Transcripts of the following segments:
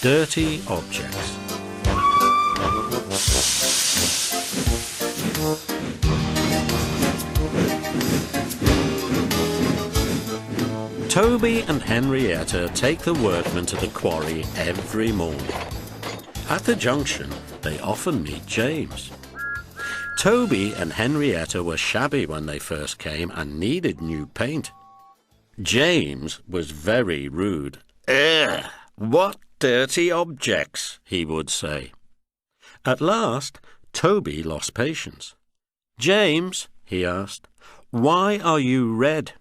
Dirty objects. Toby and Henrietta take the workmen to the quarry every morning. At the junction, they often meet James. Toby and Henrietta were shabby when they first came and needed new paint. James was very rude. "Ugh, what dirty objects," he would say. At last, Toby lost patience. "James," he asked, "why are you red?"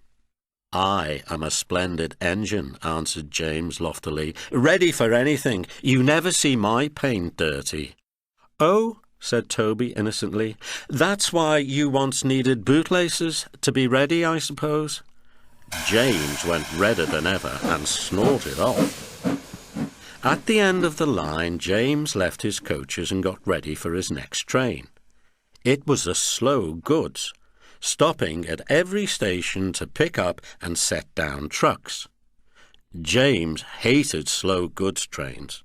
"I am a splendid engine," answered James loftily, "ready for anything. You never see my paint dirty." "Oh," said Toby innocently, "that's why you once needed bootlaces, to be ready, I suppose?" James went redder than ever and snorted off. At the end of the line, James left his coaches and got ready for his next train. It was a slow goods, stopping at every station to pick up and set down trucks. James hated slow goods trains.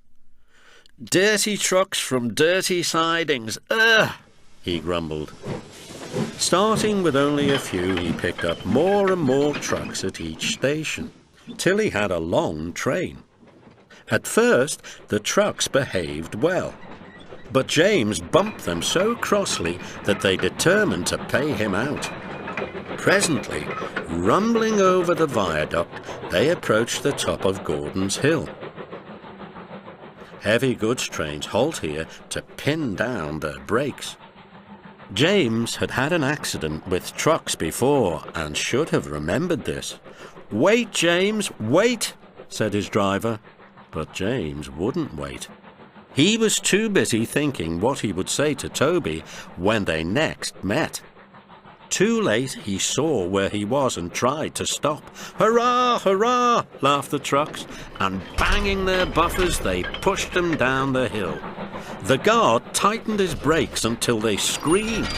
"Dirty trucks from dirty sidings, ugh!" he grumbled. Starting with only a few, he picked up more and more trucks at each station, till he had a long train. At first, the trucks behaved well, but James bumped them so crossly that they determined to pay him out. Presently, rumbling over the viaduct, they approached the top of Gordon's Hill. Heavy goods trains halt here to pin down their brakes. James had had an accident with trucks before and should have remembered this. "Wait, James, wait," said his driver. But James wouldn't wait. He was too busy thinking what he would say to Toby when they next met. Too late, he saw where he was and tried to stop. "Hurrah, hurrah!" laughed the trucks, and banging their buffers, they pushed him down the hill. The guard tightened his brakes until they screamed.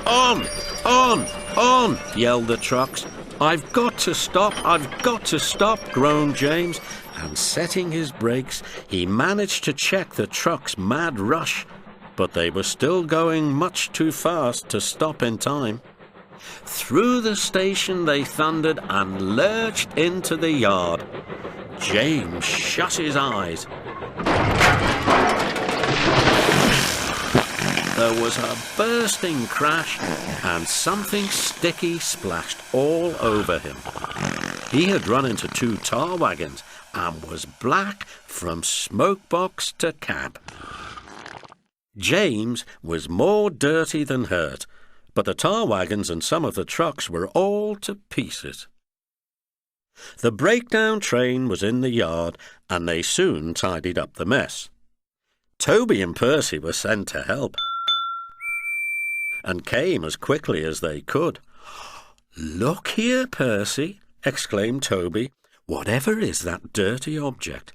"On, on, on!" yelled the trucks. "I've got to stop, I've got to stop," groaned James, and setting his brakes, he managed to check the truck's mad rush, but they were still going much too fast to stop in time. Through the station they thundered and lurched into the yard. James shut his eyes. There was a bursting crash, and something sticky splashed all over him. He had run into two tar wagons and was black from smokebox to cab. James was more dirty than hurt, but the tar wagons and some of the trucks were all to pieces. The breakdown train was in the yard, and they soon tidied up the mess. Toby and Percy were sent to help, and came as quickly as they could. "Look here, Percy," exclaimed Toby. "Whatever is that dirty object?"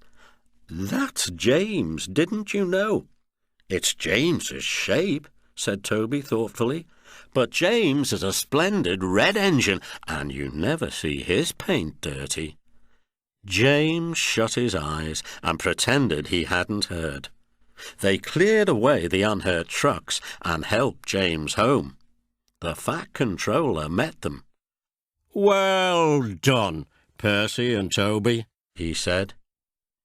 "That's James, didn't you know?" "It's James's shape," said Toby thoughtfully. "But James is a splendid red engine, and you never see his paint dirty." James shut his eyes and pretended he hadn't heard. They cleared away the unhurt trucks and helped James home. The fat controller met them. "Well done, Percy and Toby," he said.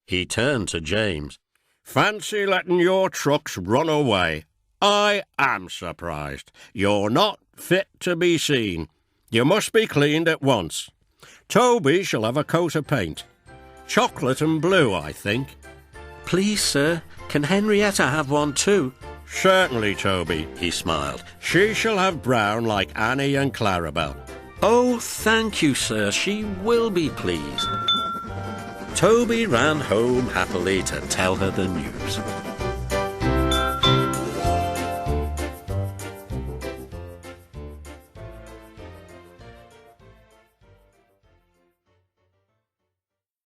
He turned to James. "Fancy letting your trucks run away. I am surprised. You're not fit to be seen. You must be cleaned at once. Toby shall have a coat of paint. Chocolate and blue, I think." "Please, sir, can Henrietta have one too?" "Certainly, Toby," he smiled. "She shall have brown like Annie and Clarabelle." "Oh, thank you, sir. She will be pleased." Toby ran home happily to tell her the news.